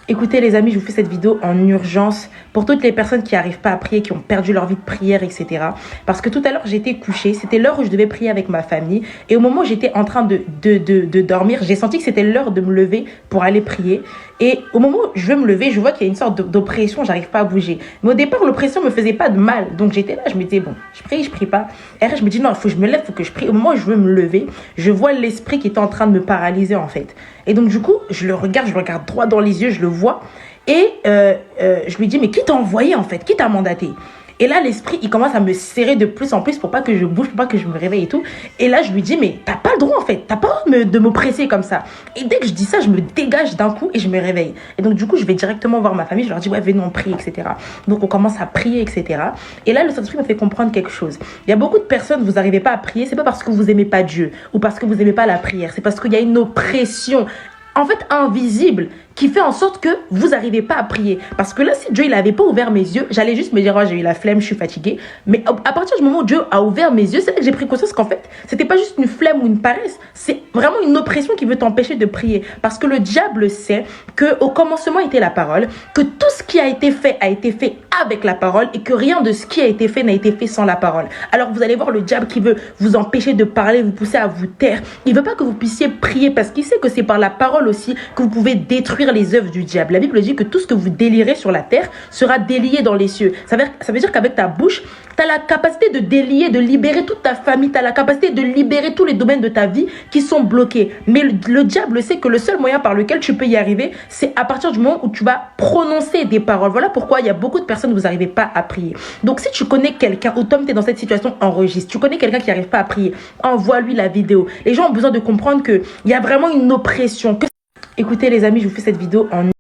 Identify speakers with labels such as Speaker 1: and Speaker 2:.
Speaker 1: Écoutez les amis, je vous fais cette vidéo en urgence pour toutes les personnes qui n'arrivent pas à prier, qui ont perdu leur vie de prière, etc. Parce que tout à l'heure, j'étais couchée, c'était l'heure où je devais prier avec ma famille. Et au moment où j'étais en train de dormir, j'ai senti que c'était l'heure de me lever pour aller prier. Et au moment où je veux me lever, je vois qu'il y a une sorte d'oppression, j'arrive pas à bouger. Mais au départ, l'oppression me faisait pas de mal. Donc j'étais là, je me disais, bon, je prie pas. Et après, je me dis, non, il faut que je me lève, il faut que je prie. Au moment où je veux me lever, je vois l'esprit qui est en train de me paralyser en fait. Et donc du coup, je le regarde droit dans les yeux, je le vois. Et je lui dis, mais qui t'a envoyé en fait? Qui t'a mandaté? Et là, l'esprit, il commence à me serrer de plus en plus pour pas que je bouge, pour pas que je me réveille et tout. Et là, je lui dis, mais t'as pas le droit en fait. T'as pas le droit de me presser comme ça. Et dès que je dis ça, je me dégage d'un coup et je me réveille. Et donc, du coup, je vais directement voir ma famille. Je leur dis, ouais, venez, on prie, etc. Donc, on commence à prier, etc. Et là, le Saint-Esprit me fait comprendre quelque chose. Il y a beaucoup de personnes, vous n'arrivez pas à prier. C'est pas parce que vous aimez pas Dieu ou parce que vous aimez pas la prière. C'est parce qu'il y a une oppression en fait invisible qui fait en sorte que vous n'arrivez pas à prier. Parce que là, si Dieu il n'avait pas ouvert mes yeux, j'allais juste me dire, oh, j'ai eu la flemme, je suis fatiguée. Mais à partir du moment où Dieu a ouvert mes yeux, c'est là que j'ai pris conscience qu'en fait, c'était pas juste une flemme ou une paresse, c'est vraiment une oppression qui veut t'empêcher de prier. Parce que le diable sait qu'au commencement était la parole, que tout ce qui a été fait avec la parole et que rien de ce qui a été fait n'a été fait sans la parole. Alors vous allez voir le diable qui veut vous empêcher de parler, vous pousser à vous taire. Il veut pas que vous puissiez prier parce qu'il sait que c'est par la parole aussi que vous pouvez détruire les œuvres du diable. La Bible dit que tout ce que vous délirez sur la terre sera délié dans les cieux. Ça veut dire qu'avec ta bouche, tu as la capacité de délier, de libérer toute ta famille, tu as la capacité de libérer tous les domaines de ta vie qui sont bloqués. Mais le diable sait que le seul moyen par lequel tu peux y arriver, c'est à partir du moment où tu vas prononcer des paroles. Voilà pourquoi il y a beaucoup de personnes où vous n'arrivez pas à prier. Donc si tu connais quelqu'un, ou Tom, tu es dans cette situation, enregistre. Tu connais quelqu'un qui n'arrive pas à prier, envoie-lui la vidéo. Les gens ont besoin de comprendre qu'il y a vraiment une oppression. Écoutez les amis, je vous fais cette vidéo en